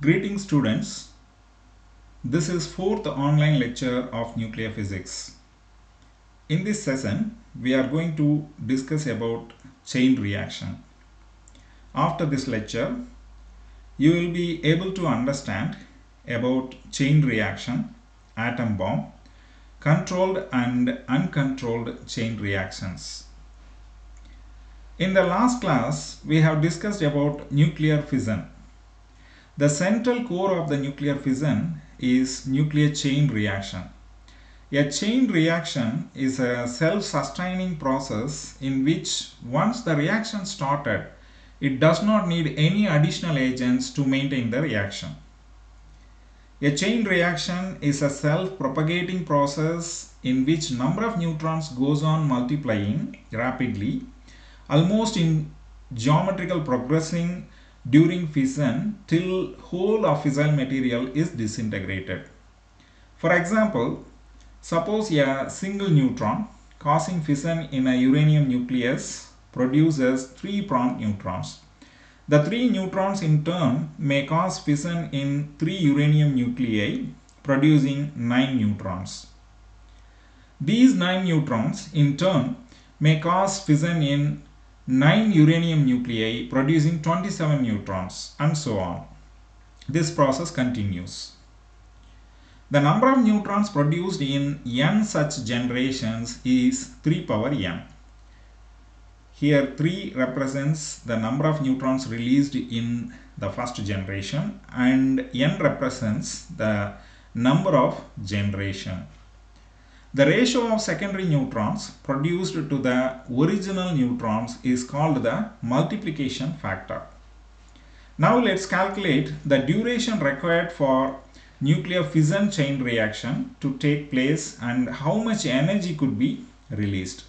Greetings students, this is fourth online lecture of nuclear physics. In this session, we are going to discuss about chain reaction. After this lecture, you will be able to understand about chain reaction, atom bomb, controlled and uncontrolled chain reactions. In the last class, we have discussed about nuclear fission. The central core of the nuclear fission is nuclear chain reaction. A chain reaction is a self-sustaining process in which once the reaction started, it does not need any additional agents to maintain the reaction. A chain reaction is a self-propagating process in which number of neutrons goes on multiplying rapidly, almost in geometrical progressing during fission till whole of fissile material is disintegrated. For example, suppose a single neutron causing fission in a uranium nucleus produces 3 prompt neutrons. The 3 neutrons in turn may cause fission in 3 uranium nuclei producing 9 neutrons. These 9 neutrons in turn may cause fission in 9 uranium nuclei producing 27 neutrons and so on. This process continues. The number of neutrons produced in n such generations is 3 power n. Here 3 represents the number of neutrons released in the first generation and n represents the number of generation. The ratio of secondary neutrons produced to the original neutrons is called the multiplication factor. Now let's calculate the duration required for nuclear fission chain reaction to take place and how much energy could be released.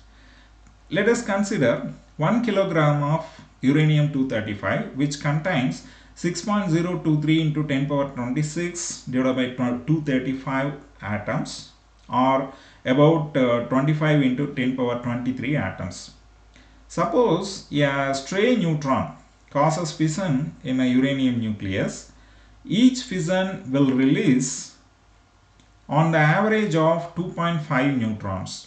Let us consider 1 kilogram of uranium-235 which contains 6.023 into 10 power 26 divided by 235 atoms or about 25 into 10 power 23 atoms. Suppose a stray neutron causes fission in a uranium nucleus. Each fission will release on the average of 2.5 neutrons.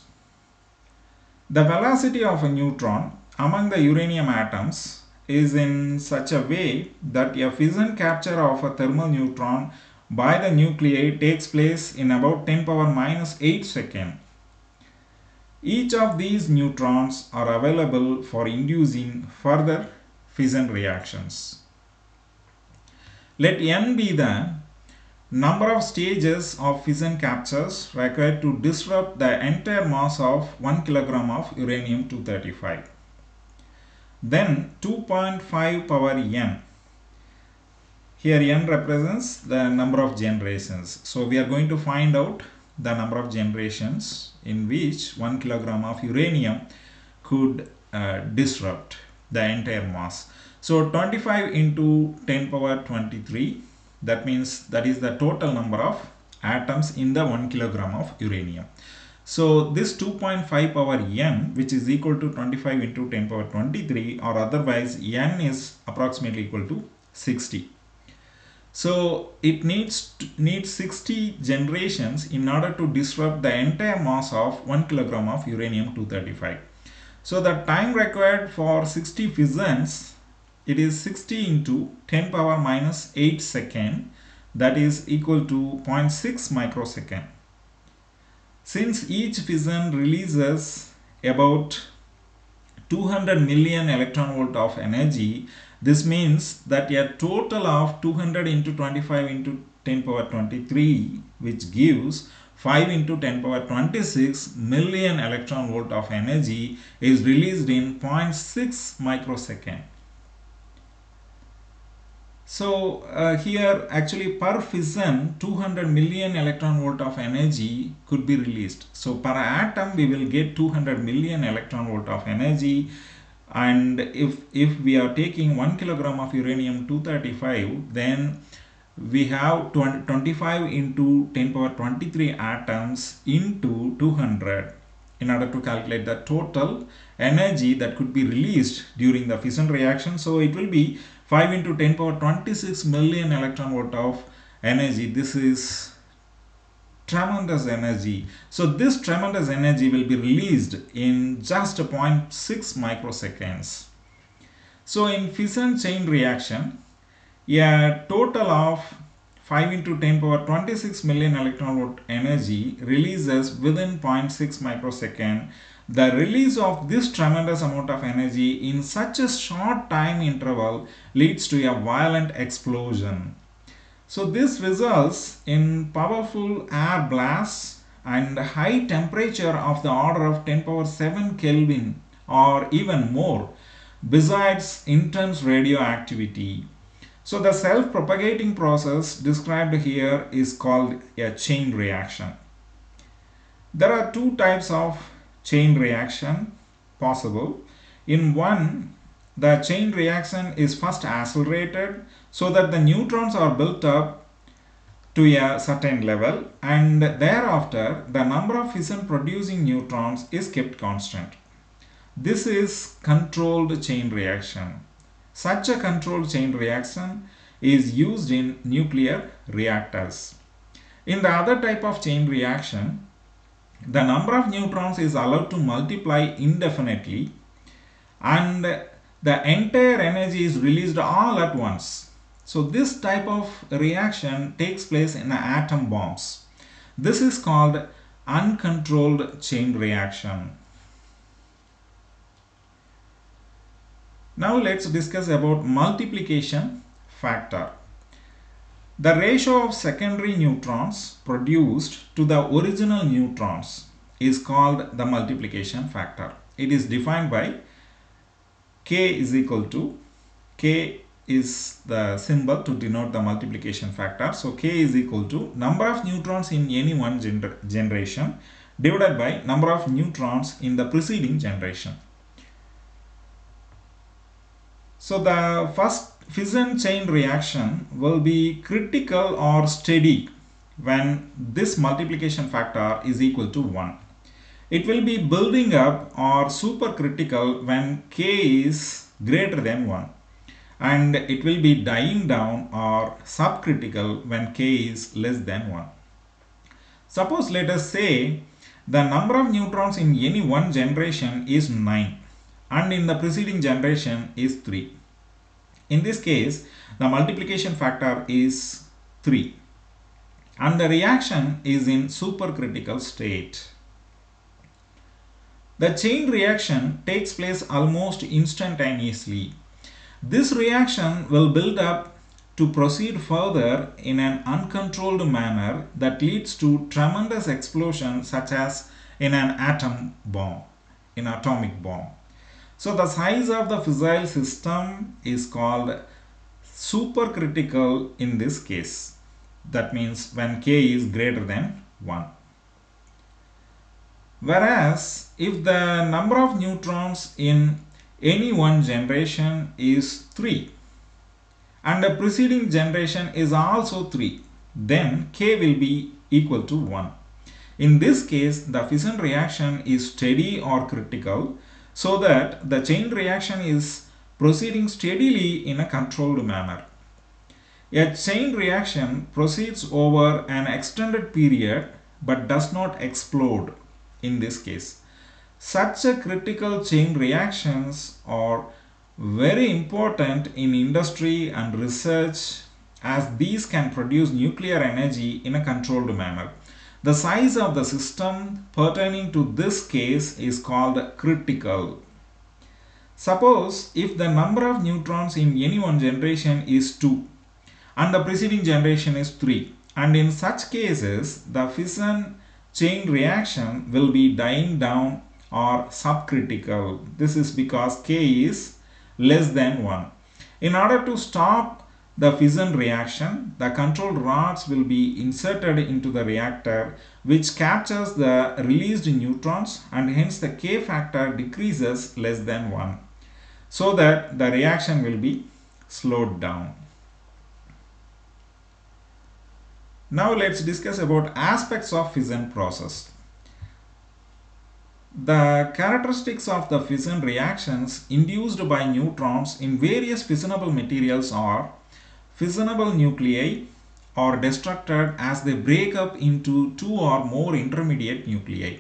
The velocity of a neutron among the uranium atoms is in such a way that a fission capture of a thermal neutron by the nuclei takes place in about 10 power minus 8 seconds. Each of these neutrons are available for inducing further fission reactions. Let n be the number of stages of fission captures required to disrupt the entire mass of 1 kilogram of uranium-235. Then 2.5 power n. Here n represents the number of generations. So we are going to find out the number of generations in which 1 kilogram of uranium could disrupt the entire mass. So 25 into 10 power 23, that means that is the total number of atoms in the 1 kilogram of uranium. So this 2.5 power n, which is equal to 25 into 10 power 23, or otherwise n is approximately equal to 60. So it needs 60 generations in order to disrupt the entire mass of 1 kilogram of uranium-235. So the time required for 60 fissions, it is 60 into 10 power minus 8 second, that is equal to 0.6 microsecond. Since each fission releases about 200 million electron volt of energy, this means that a total of 200 into 25 into 10 power 23, which gives 5 into 10 power 26 million electron volt of energy is released in 0.6 microsecond. So here actually per fission 200 million electron volt of energy could be released. So per atom we will get 200 million electron volt of energy, and if we are taking 1 kilogram of uranium-235, then we have 25 into 10 power 23 atoms into 200 in order to calculate the total energy that could be released during the fission reaction. So it will be 5 into 10 power 26 million electron volt of energy. This is tremendous energy. So this tremendous energy will be released in just zero point 0.6 microseconds. So in fission chain reaction, a total of 5 into 10 power 26 million electron volt energy releases within zero point 0.6 microsecond. The release of this tremendous amount of energy in such a short time interval leads to a violent explosion. So this results in powerful air blasts and high temperature of the order of 10 power 7 Kelvin or even more, besides intense radioactivity. So the self-propagating process described here is called a chain reaction. There are two types of chain reaction possible. In one, the chain reaction is first accelerated so that the neutrons are built up to a certain level, and thereafter the number of fission producing neutrons is kept constant. This is controlled chain reaction. Such a controlled chain reaction is used in nuclear reactors. In the other type of chain reaction, the number of neutrons is allowed to multiply indefinitely and the entire energy is released all at once. So this type of reaction takes place in atom bombs. This is called uncontrolled chain reaction. Now let's discuss about multiplication factor. The ratio of secondary neutrons produced to the original neutrons is called the multiplication factor. It is defined by K is equal to, K is the symbol to denote the multiplication factor. So K is equal to number of neutrons in any one generation divided by number of neutrons in the preceding generation. So the first fission chain reaction will be critical or steady when this multiplication factor is equal to 1. It will be building up or supercritical when K is greater than 1. And it will be dying down or subcritical when K is less than 1. Suppose let us say the number of neutrons in any one generation is 9 and in the preceding generation is 3. In this case, the multiplication factor is 3 and the reaction is in supercritical state. The chain reaction takes place almost instantaneously. This reaction will build up to proceed further in an uncontrolled manner that leads to tremendous explosion such as in an atom bomb, in atomic bomb. So the size of the fissile system is called supercritical in this case. That means when K is greater than 1. Whereas if the number of neutrons in any one generation is 3 and the preceding generation is also 3, then K will be equal to 1. In this case, the fission reaction is steady or critical so that the chain reaction is proceeding steadily in a controlled manner. A chain reaction proceeds over an extended period but does not explode in this case. Such a critical chain reactions are very important in industry and research as these can produce nuclear energy in a controlled manner. The size of the system pertaining to this case is called critical. Suppose if the number of neutrons in any one generation is 2 and the preceding generation is 3, and in such cases the fission chain reaction will be dying down or subcritical. This is because K is less than 1. In order to stop the fission reaction, the control rods will be inserted into the reactor which captures the released neutrons and hence the K factor decreases less than 1 so that the reaction will be slowed down. Now let's discuss about aspects of fission process. The characteristics of the fission reactions induced by neutrons in various fissionable materials are fissionable nuclei are destructed as they break up into two or more intermediate nuclei.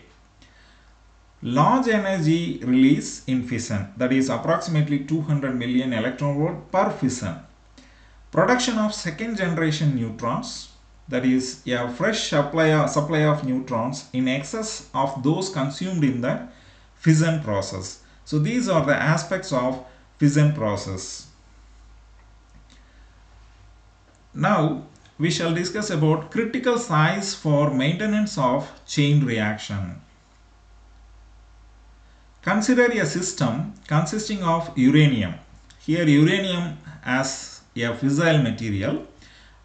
Large energy release in fission, that is approximately 200 million electron volt per fission. Production of second generation neutrons, that is a fresh supply of neutrons in excess of those consumed in the fission process. So these are the aspects of fission process. Now we shall discuss about critical size for maintenance of chain reaction. Consider a system consisting of uranium. Here uranium as a fissile material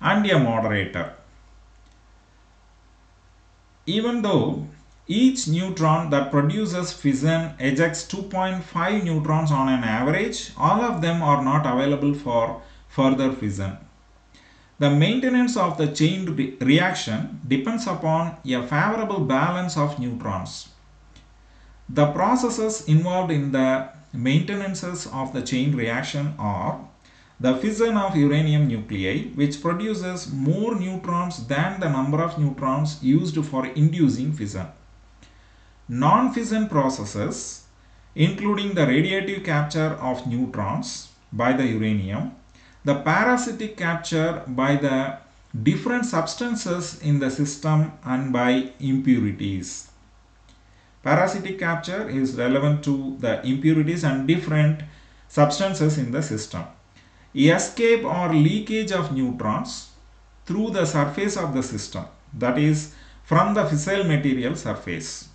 and a moderator. Even though each neutron that produces fission ejects 2.5 neutrons on an average, all of them are not available for further fission. The maintenance of the chain reaction depends upon a favorable balance of neutrons. The processes involved in the maintenances of the chain reaction are the fission of uranium nuclei, which produces more neutrons than the number of neutrons used for inducing fission. Non-fission processes, including the radiative capture of neutrons by the uranium, the parasitic capture by the different substances in the system and by impurities. Parasitic capture is relevant to the impurities and different substances in the system. Escape or leakage of neutrons through the surface of the system, that is from the fissile material surface.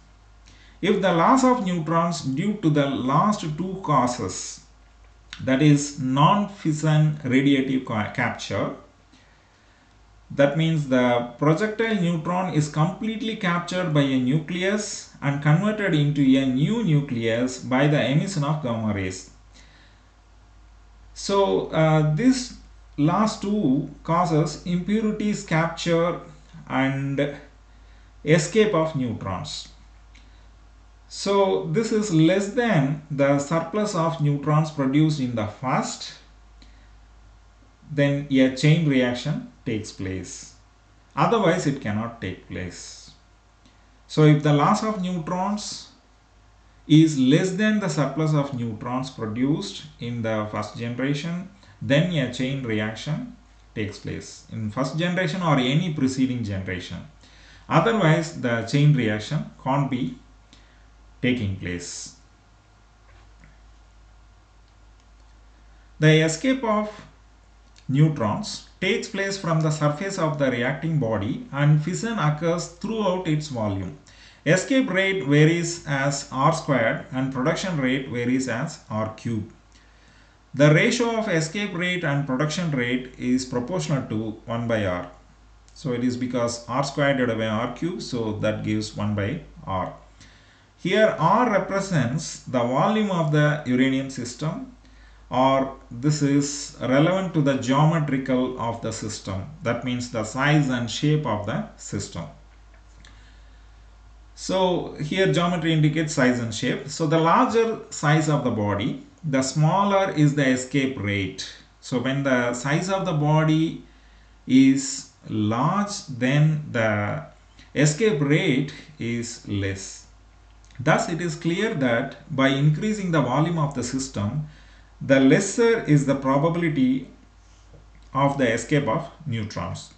If the loss of neutrons due to the last two causes, that is non-fission radiative capture, that means the projectile neutron is completely captured by a nucleus and converted into a new nucleus by the emission of gamma rays. So this last two causes impurities capture and escape of neutrons. So this is less than the surplus of neutrons produced in the first, then a chain reaction takes place. Otherwise it cannot take place. So if the loss of neutrons is less than the surplus of neutrons produced in the first generation, then a chain reaction takes place in first generation or any preceding generation. Otherwise the chain reaction can't be taking place. The escape of neutrons takes place from the surface of the reacting body and fission occurs throughout its volume. Escape rate varies as r squared and production rate varies as r cubed. The ratio of escape rate and production rate is proportional to 1 by r. So it is because r squared divided by r cubed, so that gives 1 by r. Here r represents the volume of the uranium system, or this is relevant to the geometrical of the system. That means the size and shape of the system. So here geometry indicates size and shape. So the larger size of the body, the smaller is the escape rate. So when the size of the body is large, then the escape rate is less. Thus it is clear that by increasing the volume of the system, the lesser is the probability of the escape of neutrons.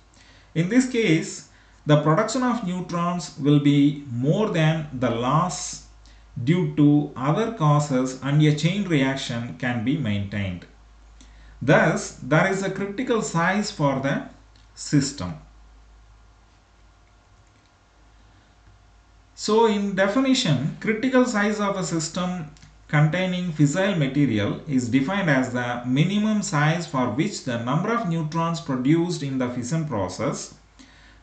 In this case, the production of neutrons will be more than the loss due to other causes and a chain reaction can be maintained. Thus, there is a critical size for the system. So in definition, critical size of a system containing fissile material is defined as the minimum size for which the number of neutrons produced in the fission process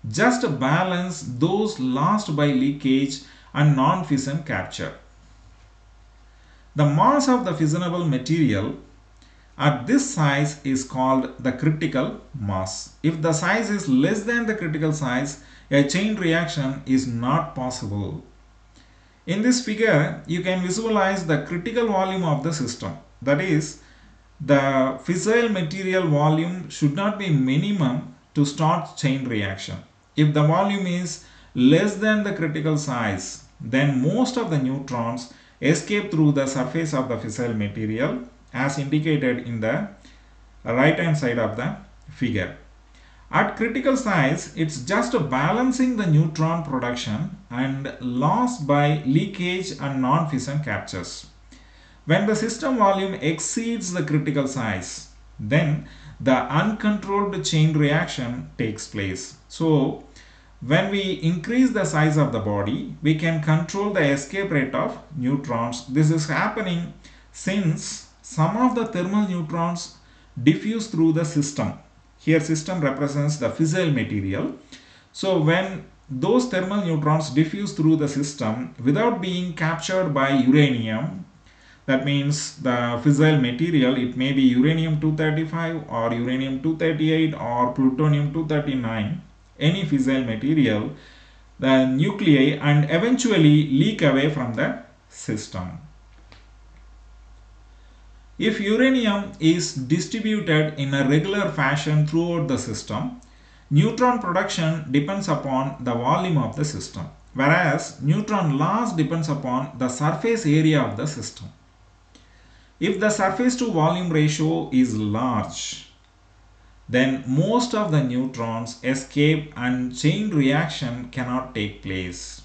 just balance those lost by leakage and non-fission capture. The mass of the fissionable material at this size is called the critical mass. If the size is less than the critical size, a chain reaction is not possible. In this figure, you can visualize the critical volume of the system. That is, the fissile material volume should not be minimum to start chain reaction. If the volume is less than the critical size, then most of the neutrons escape through the surface of the fissile material as indicated in the right hand side of the figure. At critical size, it's just balancing the neutron production and loss by leakage and non-fission captures. When the system volume exceeds the critical size, then the uncontrolled chain reaction takes place. So, when we increase the size of the body, we can control the escape rate of neutrons. This is happening since some of the thermal neutrons diffuse through the system. Here system represents the fissile material. So when those thermal neutrons diffuse through the system without being captured by uranium, that means the fissile material, it may be uranium 235 or uranium 238 or plutonium 239, any fissile material, the nuclei, and eventually leak away from the system. If uranium is distributed in a regular fashion throughout the system, neutron production depends upon the volume of the system, whereas neutron loss depends upon the surface area of the system. If the surface to volume ratio is large, then most of the neutrons escape and chain reaction cannot take place.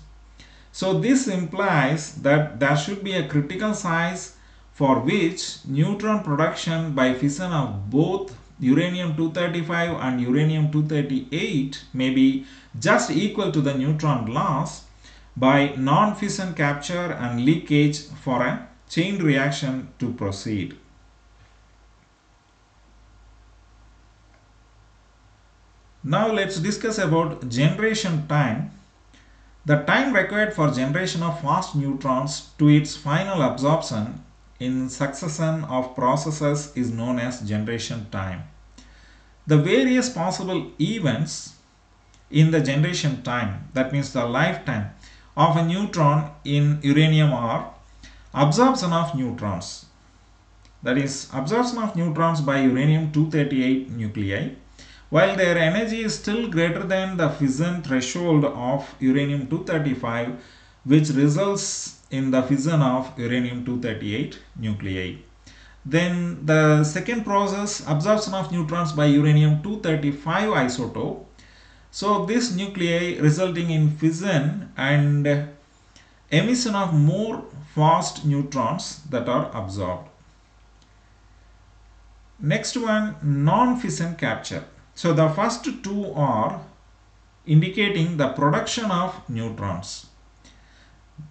So this implies that there should be a critical size for which neutron production by fission of both uranium 235 and uranium 238 may be just equal to the neutron loss by non-fission capture and leakage for a chain reaction to proceed. Now let's discuss about generation time. The time required for generation of fast neutrons to its final absorption in succession of processes is known as generation time. The various possible events in the generation time, that means the lifetime of a neutron in uranium, are absorption of neutrons, that is absorption of neutrons by uranium 238 nuclei while their energy is still greater than the fission threshold of uranium 235, which results in the fission of uranium 238 nuclei. Then the second process, absorption of neutrons by uranium 235 isotope. So this nuclei resulting in fission and emission of more fast neutrons that are absorbed. Next one, non-fission capture. So the first two are indicating the production of neutrons.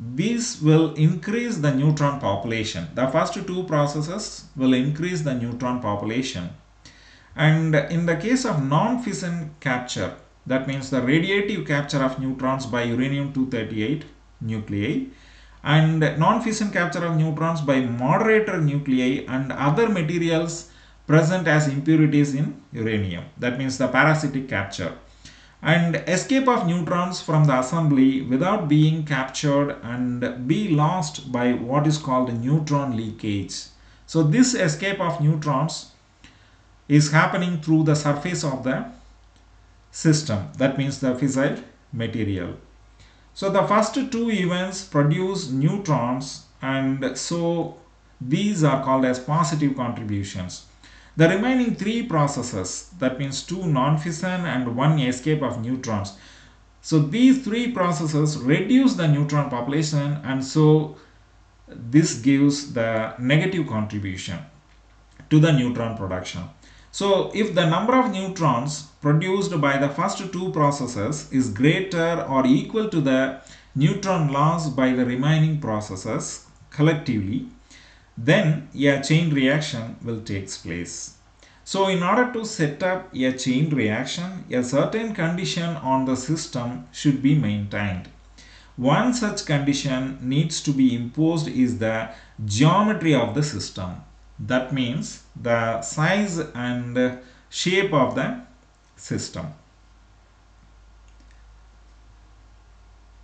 These will increase the neutron population. The first two processes will increase the neutron population. And in the case of non-fission capture, that means the radiative capture of neutrons by uranium 238 nuclei and non-fission capture of neutrons by moderator nuclei and other materials present as impurities in uranium. That means the parasitic capture. And escape of neutrons from the assembly without being captured and be lost by what is called neutron leakage. So this escape of neutrons is happening through the surface of the system, that means the fissile material. So the first two events produce neutrons, and so these are called as positive contributions. The remaining three processes, that means two non-fission and one escape of neutrons. So these three processes reduce the neutron population, and so this gives the negative contribution to the neutron production. So if the number of neutrons produced by the first two processes is greater or equal to the neutron loss by the remaining processes collectively, then a chain reaction will take place. So in order to set up a chain reaction, a certain condition on the system should be maintained. One such condition needs to be imposed is the geometry of the system. That means the size and shape of the system.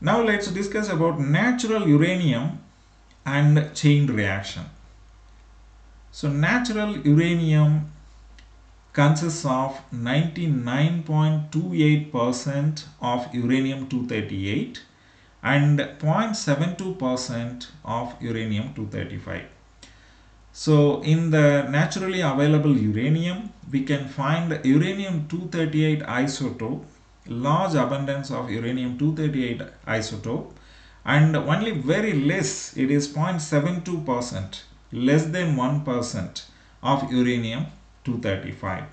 Now let's discuss about natural uranium and chain reaction. So natural uranium consists of 99.28% of uranium 238 and 0.72% of uranium 235. So in the naturally available uranium, we can find uranium 238 isotope, large abundance of uranium 238 isotope, and only very less, it is 0.72%, less than 1% of uranium 235.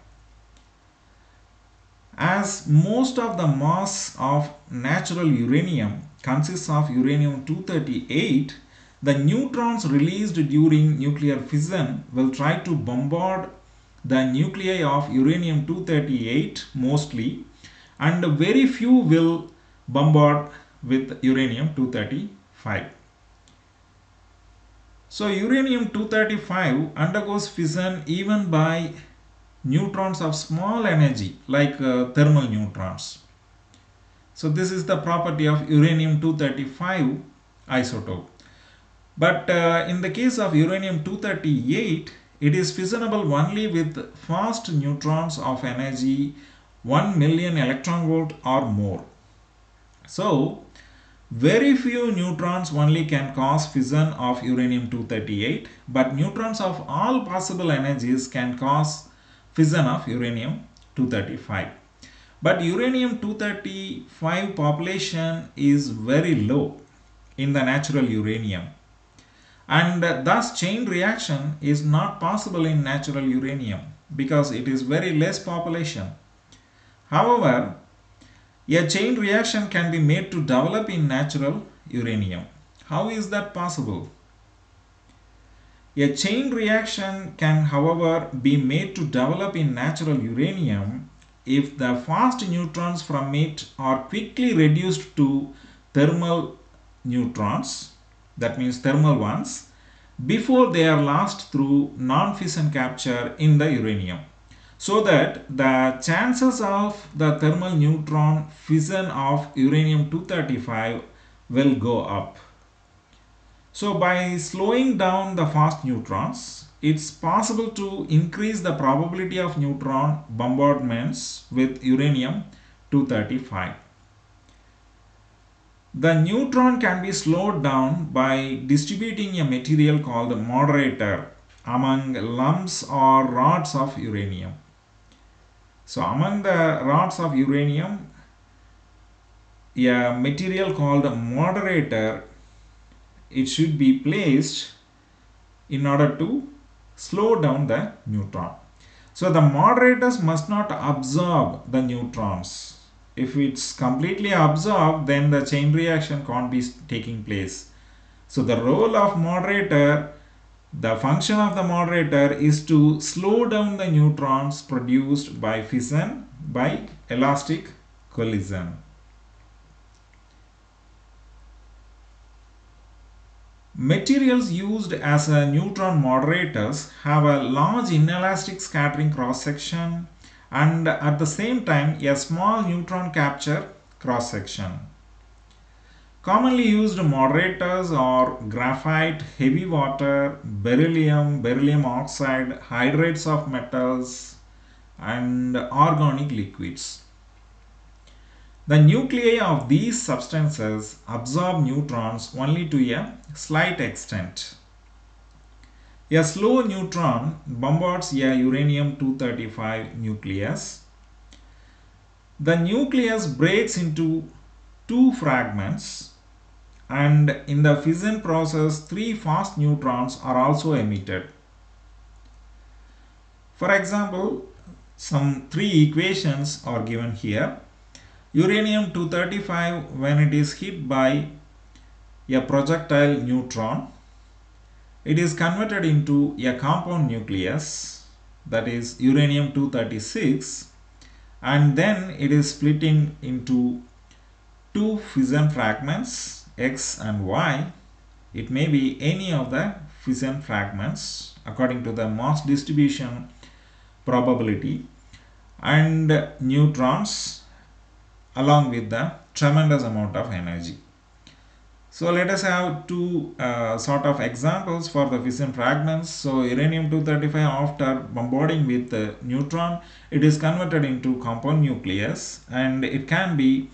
As most of the mass of natural uranium consists of uranium 238, the neutrons released during nuclear fission will try to bombard the nuclei of uranium 238 mostly, and very few will bombard with uranium 235. So uranium 235 undergoes fission even by neutrons of small energy like thermal neutrons. So this is the property of uranium 235 isotope. But in the case of uranium 238, it is fissionable only with fast neutrons of energy 1 million electron volt or more. So very few neutrons only can cause fission of uranium 238, but neutrons of all possible energies can cause fission of uranium 235. But uranium 235 population is very low in the natural uranium, and thus chain reaction is not possible in natural uranium because it is very less population. However, a chain reaction can be made to develop in natural uranium. How is that possible? A chain reaction can, however, be made to develop in natural uranium if the fast neutrons from it are quickly reduced to thermal neutrons, that means thermal ones, before they are lost through non-fission capture in the uranium, so that the chances of the thermal neutron fission of uranium 235 will go up. So by slowing down the fast neutrons, it's possible to increase the probability of neutron bombardments with uranium 235. The neutron can be slowed down by distributing a material called moderator among lumps or rods of uranium. So among the rods of uranium, a material called moderator, it should be placed in order to slow down the neutron. So the moderators must not absorb the neutrons. If it's completely absorbed, then the chain reaction can't be taking place. So the role of moderator, the function of the moderator is to slow down the neutrons produced by fission by elastic collision. Materials used as neutron moderators have a large inelastic scattering cross section and at the same time a small neutron capture cross section. Commonly used moderators are graphite, heavy water, beryllium, beryllium oxide, hydrates of metals, and organic liquids. The nuclei of these substances absorb neutrons only to a slight extent. A slow neutron bombards a uranium 235 nucleus. The nucleus breaks into two fragments, and in the fission process, three fast neutrons are also emitted. For example, some three equations are given here. Uranium 235, when it is hit by a projectile neutron, it is converted into a compound nucleus, that is uranium 236, and then it is splitting into two fission fragments, X and Y. It may be any of the fission fragments according to the mass distribution probability, and neutrons along with the tremendous amount of energy. So let us have two sort of examples for the fission fragments. So uranium-235, after bombarding with neutron, it is converted into compound nucleus, and it can be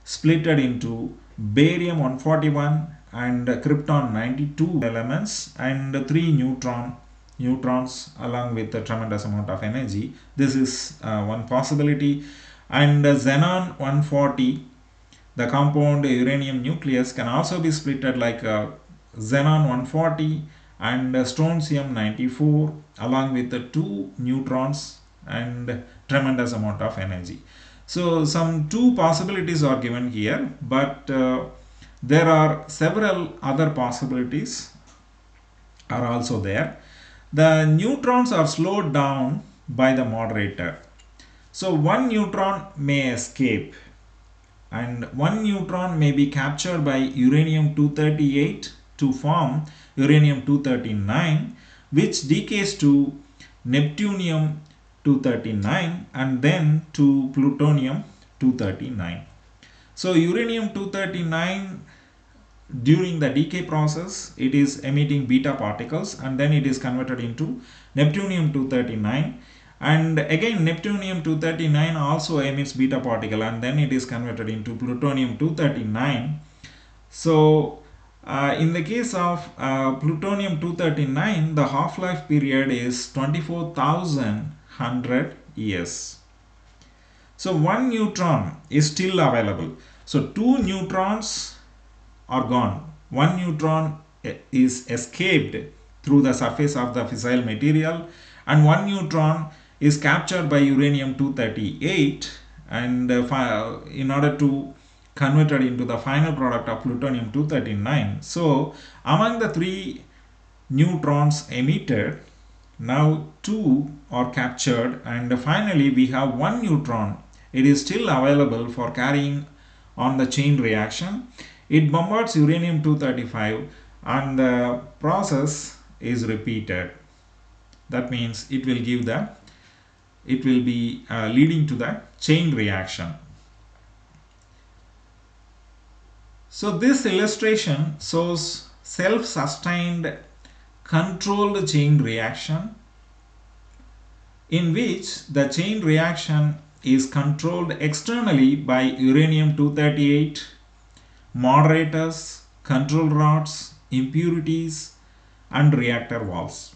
splitted into barium-141 and krypton-92 elements and three neutrons along with a tremendous amount of energy. This is one possibility. And xenon-140, the compound uranium nucleus, can also be splitted like xenon 140 and strontium 94 along with the two neutrons and tremendous amount of energy. So some two possibilities are given here, but there are several other possibilities are also there. The neutrons are slowed down by the moderator. So one neutron may escape, and one neutron may be captured by uranium-238 to form uranium-239, which decays to neptunium-239 and then to plutonium-239. So uranium-239, during the decay process, it is emitting beta particles, and then it is converted into neptunium-239, and again neptunium-239 also emits beta particle, and then it is converted into plutonium-239. So in the case of plutonium-239, the half-life period is 24,100 years. So one neutron is still available. So two neutrons are gone. One neutron is escaped through the surface of the fissile material, and one neutron is captured by uranium-238 and in order to convert it into the final product of plutonium-239. So among the three neutrons emitted, now two are captured, and finally we have one neutron. It is still available for carrying on the chain reaction. It bombards uranium-235 and the process is repeated. That means it will be leading to the chain reaction. So this illustration shows self-sustained controlled chain reaction in which the chain reaction is controlled externally by uranium-238, moderators, control rods, impurities, and reactor valves.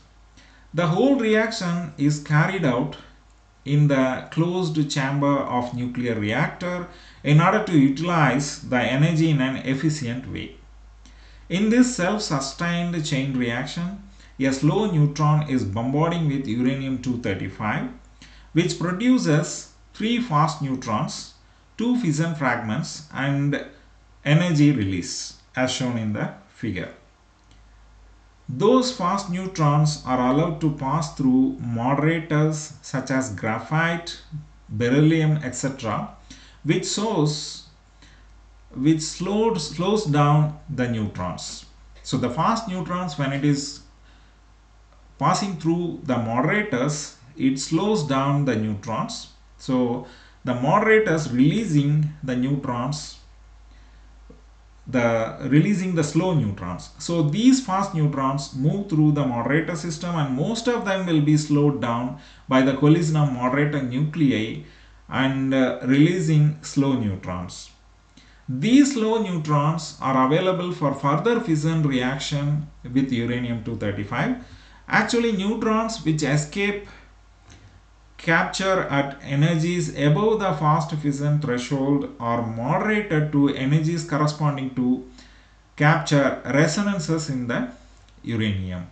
The whole reaction is carried out in the closed chamber of nuclear reactor in order to utilize the energy in an efficient way. In this self-sustained chain reaction, a slow neutron is bombarding with uranium-235, which produces three fast neutrons, two fission fragments, and energy release as shown in the figure. Those fast neutrons are allowed to pass through moderators such as graphite, beryllium, etc., which slows down the neutrons. So the fast neutrons, when it is passing through the moderators, it slows down the neutrons. So the moderators releasing the neutrons, releasing the slow neutrons. So these fast neutrons move through the moderator system, and most of them will be slowed down by the collision of moderator nuclei and releasing slow neutrons. These slow neutrons are available for further fission reaction with uranium-235. Actually, neutrons which escape capture at energies above the fast fission threshold are moderated to energies corresponding to capture resonances in the uranium.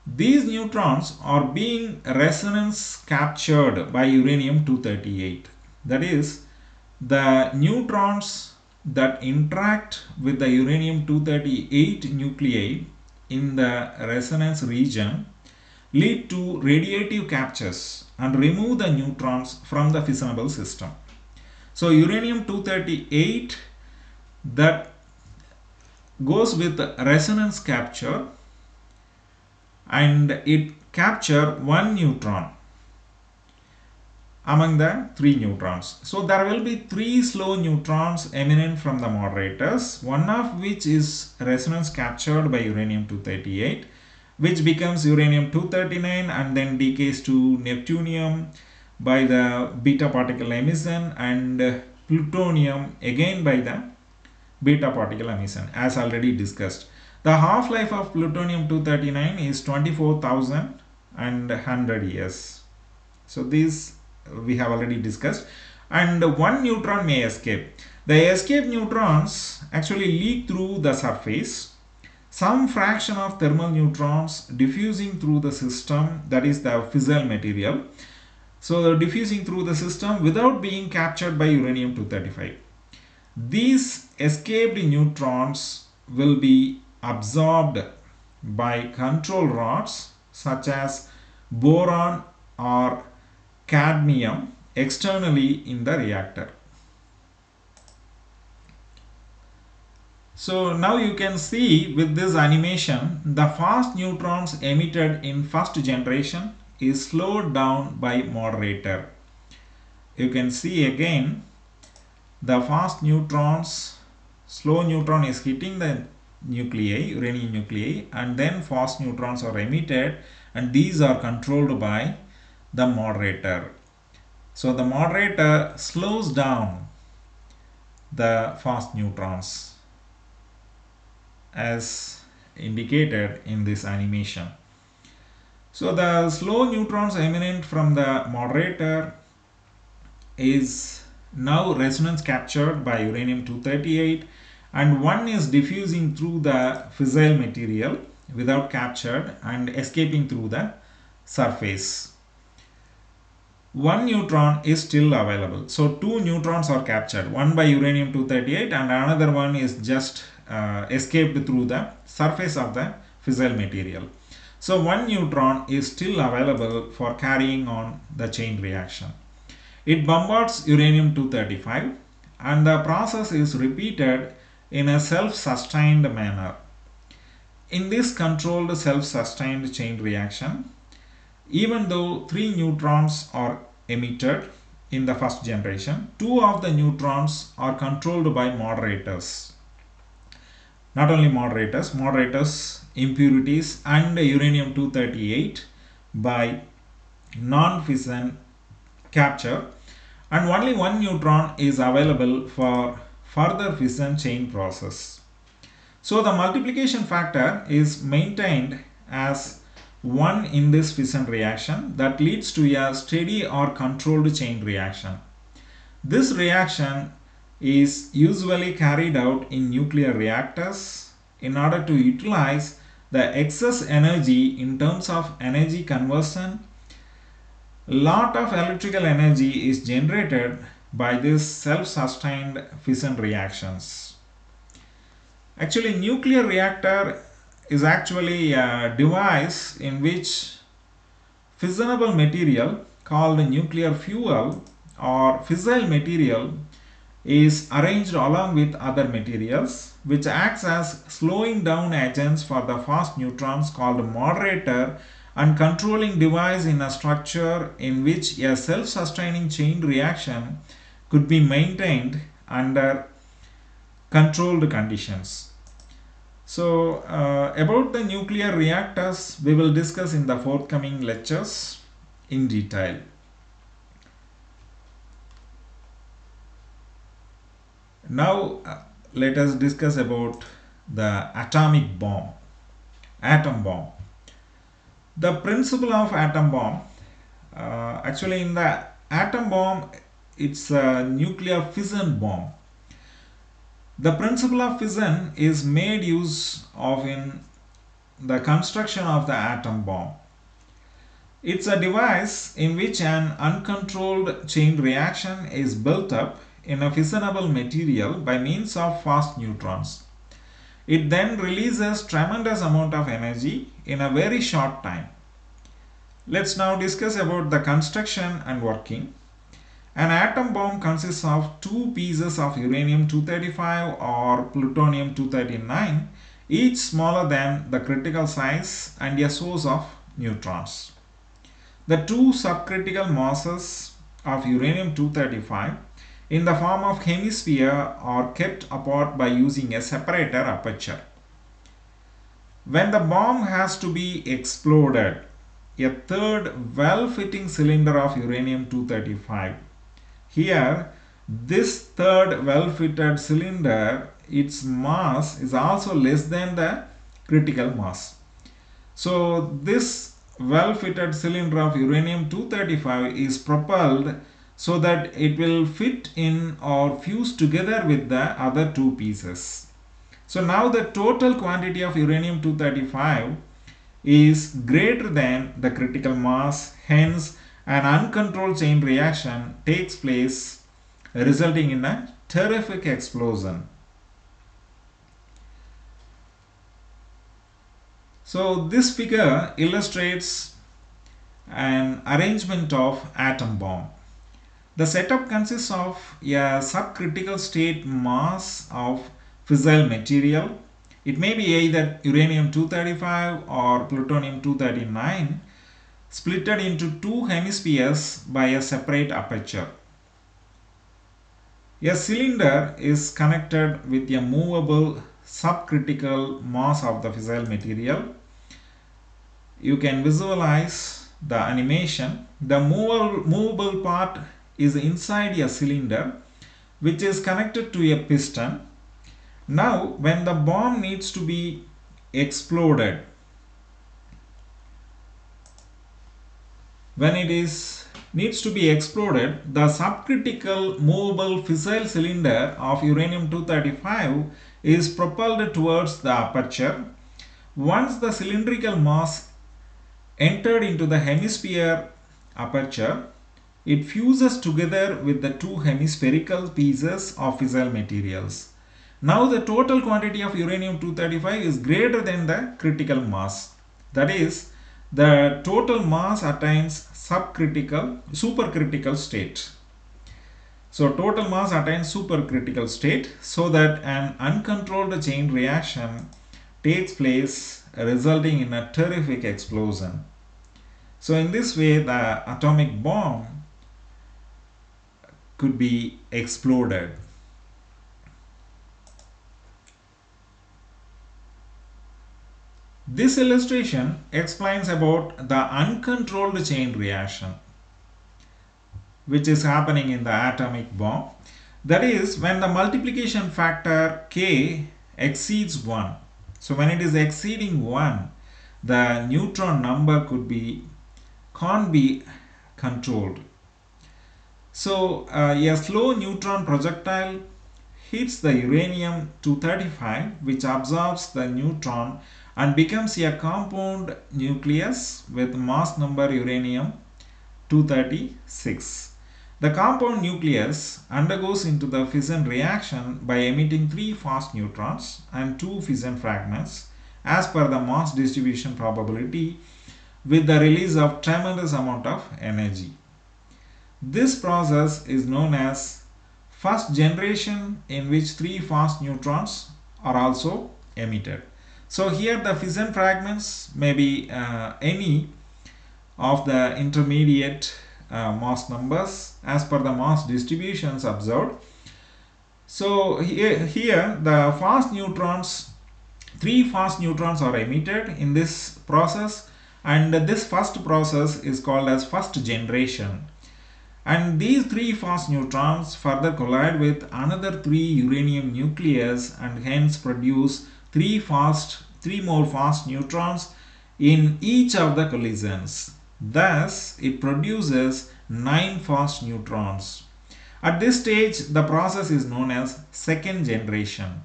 These neutrons are being resonance captured by uranium-238. That is, the neutrons that interact with the uranium-238 nuclei in the resonance region lead to radiative captures and remove the neutrons from the fissionable system. So uranium-238 that goes with resonance capture, and it capture one neutron, among the three neutrons. So there will be three slow neutrons eminent from the moderators, one of which is resonance captured by uranium-238, which becomes uranium-239 and then decays to neptunium by the beta particle emission, and plutonium again by the beta particle emission, as already discussed. The half-life of plutonium-239 is 24,100 years. So these we have already discussed, and one neutron may escape. The escaped neutrons actually leak through the surface. Some fraction of thermal neutrons diffusing through the system, that is the fissile material. So diffusing through the system without being captured by uranium-235. These escaped neutrons will be absorbed by control rods such as boron or cadmium externally in the reactor. So now you can see with this animation, the fast neutrons emitted in first generation is slowed down by moderator. You can see again the fast neutrons, slow neutron is hitting the nuclei, uranium nuclei, and then fast neutrons are emitted, and these are controlled by the moderator. So the moderator slows down the fast neutrons as indicated in this animation. So the slow neutrons eminent from the moderator is now resonance captured by uranium-238, and one is diffusing through the fissile material without captured and escaping through the surface. One neutron is still available. So two neutrons are captured, one by uranium-238 and another one is just escaped through the surface of the fissile material. So one neutron is still available for carrying on the chain reaction. It bombards uranium-235 and the process is repeated in a self-sustained manner. In this controlled self-sustained chain reaction, even though three neutrons are emitted in the first generation, two of the neutrons are controlled by moderators. Not only moderators, impurities, and uranium-238 by non-fission capture, and only one neutron is available for further fission chain process. So the multiplication factor is maintained as 1 in this fission reaction that leads to a steady or controlled chain reaction. This reaction is usually carried out in nuclear reactors in order to utilize the excess energy in terms of energy conversion. Lot of electrical energy is generated by this self-sustained fission reactions. Actually, nuclear reactor is actually a device in which fissionable material called nuclear fuel or fissile material is arranged along with other materials, which acts as slowing down agents for the fast neutrons called moderator, and controlling device in a structure in which a self-sustaining chain reaction could be maintained under controlled conditions. So about the nuclear reactors we will discuss in the forthcoming lectures in detail. Now let us discuss about the atomic bomb, atom bomb. The principle of atom bomb, actually in the atom bomb it's a nuclear fission bomb. The principle of fission is made use of in the construction of the atom bomb. It's a device in which an uncontrolled chain reaction is built up in a fissionable material by means of fast neutrons. It then releases tremendous amount of energy in a very short time. Let's now discuss about the construction and working. An atom bomb consists of two pieces of uranium-235 or plutonium-239, each smaller than the critical size, and a source of neutrons. The two subcritical masses of uranium-235 in the form of hemisphere are kept apart by using a separator aperture. When the bomb has to be exploded, a third well-fitting cylinder of uranium-235. Here, this third well-fitted cylinder, its mass is also less than the critical mass. So this well-fitted cylinder of uranium-235 is propelled so that it will fit in or fuse together with the other two pieces. So now the total quantity of uranium-235 is greater than the critical mass, hence an uncontrolled chain reaction takes place resulting in a terrific explosion. So this figure illustrates an arrangement of atom bomb. The setup consists of a subcritical state mass of fissile material. It may be either uranium-235 or plutonium-239 splitted into two hemispheres by a separate aperture. A cylinder is connected with a movable subcritical mass of the fissile material. You can visualize the animation. The movable part is inside a cylinder which is connected to a piston. Now when the bomb needs to be exploded, needs to be exploded, the subcritical movable fissile cylinder of uranium-235 is propelled towards the aperture. Once the cylindrical mass entered into the hemisphere aperture, it fuses together with the two hemispherical pieces of fissile materials. Now the total quantity of uranium-235 is greater than the critical mass. That is, the total mass attains supercritical state. So total mass attains supercritical state so that an uncontrolled chain reaction takes place resulting in a terrific explosion. So in this way the atomic bomb could be exploded. This illustration explains about the uncontrolled chain reaction which is happening in the atomic bomb. That is, when the multiplication factor K exceeds 1. So when it is exceeding 1, the neutron number can't be controlled. So a slow neutron projectile hits the uranium-235 which absorbs the neutron and becomes a compound nucleus with mass number uranium-236. The compound nucleus undergoes into the fission reaction by emitting 3 fast neutrons and 2 fission fragments as per the mass distribution probability, with the release of tremendous amount of energy. This process is known as first generation, in which 3 fast neutrons are also emitted. So here the fission fragments may be any of the intermediate mass numbers as per the mass distributions observed. So here the fast neutrons, 3 fast neutrons are emitted in this process, and this first process is called as first generation. And these 3 fast neutrons further collide with another 3 uranium nucleus and hence produce 3 more fast neutrons in each of the collisions. Thus, it produces 9 fast neutrons. At this stage, the process is known as second generation.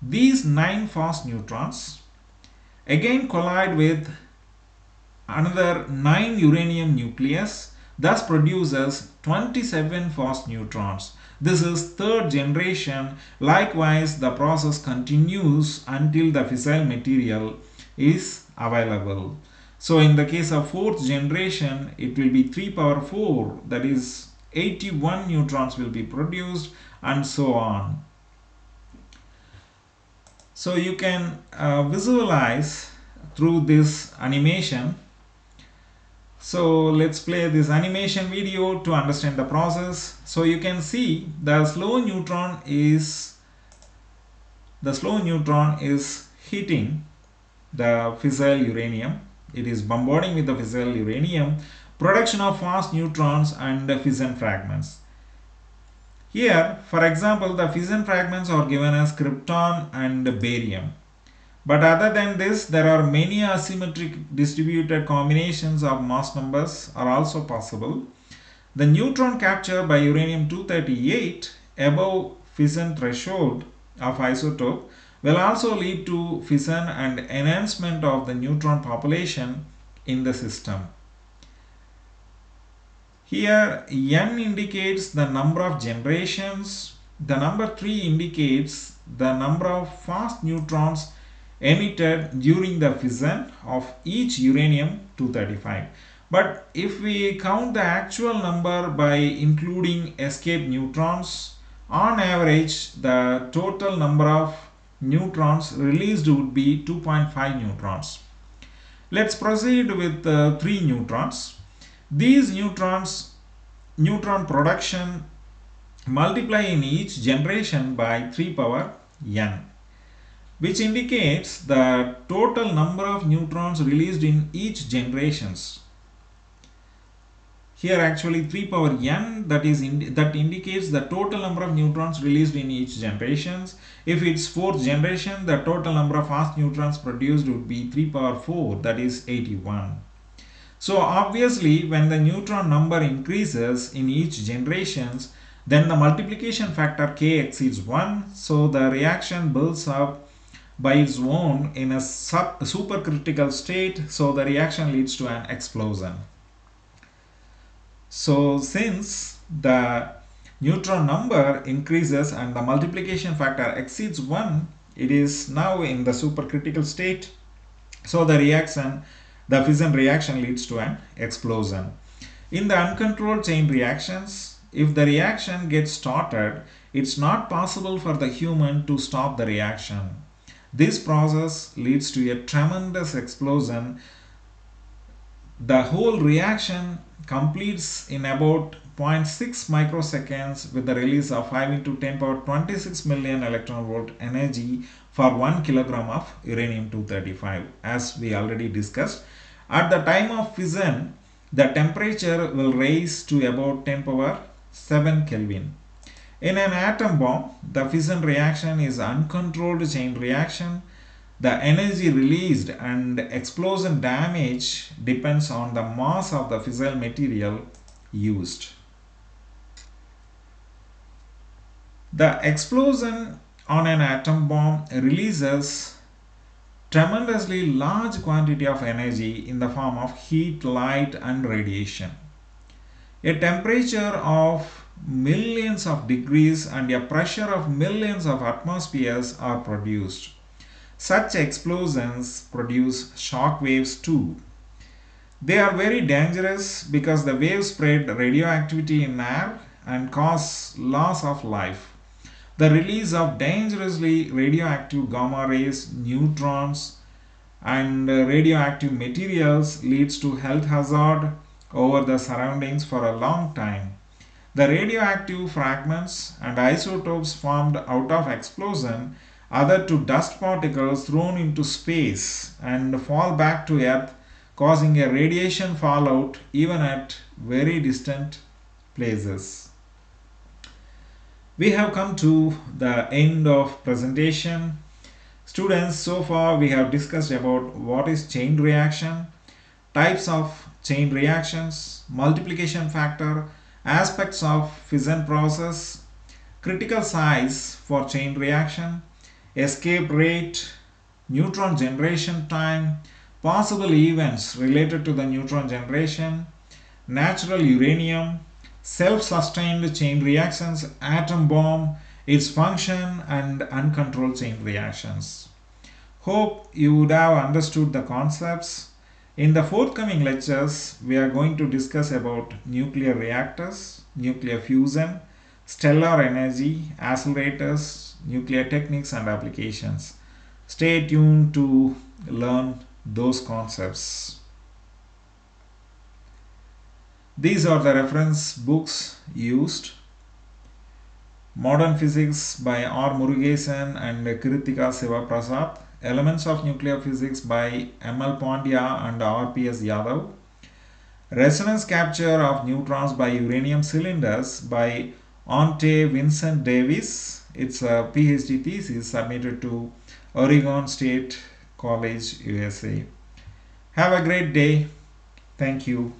These 9 fast neutrons again collide with another 9 uranium nucleus, thus produces 27 fast neutrons. This is third generation. Likewise, the process continues until the fissile material is available. So in the case of fourth generation, it will be 3 power 4, that is 81 neutrons will be produced, and so on. So you can visualize through this animation So let's play this animation video to understand the process. So you can see the slow neutron is hitting the fissile uranium. It is bombarding with the fissile uranium, production of fast neutrons and fission fragments. Here, for example, the fission fragments are given as krypton and barium. But other than this, there are many asymmetric distributed combinations of mass numbers are also possible. The neutron capture by uranium-238 above fission threshold of isotope will also lead to fission and enhancement of the neutron population in the system. Here n indicates the number of generations, the number 3 indicates the number of fast neutrons emitted during the fission of each uranium-235. But if we count the actual number by including escaped neutrons, on average the total number of neutrons released would be 2.5 neutrons. Let's proceed with 3 neutrons. These neutron production multiply in each generation by 3 power n, which indicates the total number of neutrons released in each generations. Here actually 3 power n, that indicates the total number of neutrons released in each generations. If it's 4th generation, the total number of fast neutrons produced would be 3 power 4, that is 81. So obviously when the neutron number increases in each generations, then the multiplication factor K exceeds 1, so the reaction builds up by its own in a supercritical state, so the reaction leads to an explosion. So since the neutron number increases and the multiplication factor exceeds 1, it is now in the supercritical state, so the fission reaction leads to an explosion. In the uncontrolled chain reactions, if the reaction gets started, it's not possible for the human to stop the reaction. This process leads to a tremendous explosion. The whole reaction completes in about 0.6 microseconds with the release of 5 into 10 power 26 million electron volt energy for 1 kilogram of uranium-235, as we already discussed. At the time of fission, the temperature will rise to about 10 power 7 Kelvin. In an atom bomb, the fission reaction is uncontrolled chain reaction. The energy released and explosion damage depends on the mass of the fissile material used. The explosion on an atom bomb releases tremendously large quantity of energy in the form of heat, light and radiation. A temperature of millions of degrees and a pressure of millions of atmospheres are produced. Such explosions produce shock waves too. They are very dangerous because the waves spread radioactivity in air and cause loss of life. The release of dangerously radioactive gamma rays, neutrons, and radioactive materials leads to health hazard over the surroundings for a long time. The radioactive fragments and isotopes formed out of explosion are to dust particles thrown into space and fall back to Earth, causing a radiation fallout even at very distant places. We have come to the end of presentation. Students, so far we have discussed about what is chain reaction, types of chain reactions, multiplication factor, aspects of fission process, critical size for chain reaction, escape rate, neutron generation time, possible events related to the neutron generation, natural uranium, self-sustained chain reactions, atom bomb, its function and uncontrolled chain reactions. Hope you would have understood the concepts. In the forthcoming lectures, we are going to discuss about nuclear reactors, nuclear fusion, stellar energy, accelerators, nuclear techniques and applications. Stay tuned to learn those concepts. These are the reference books used. Modern Physics by R. Murugesan and Kritika Sivaprasad. Elements of Nuclear Physics by M.L. Pandya and R.P.S. Yadav. Resonance Capture of Neutrons by Uranium Cylinders by Ante Vincent Davis. It's a PhD thesis submitted to Oregon State College, USA. Have a great day. Thank you.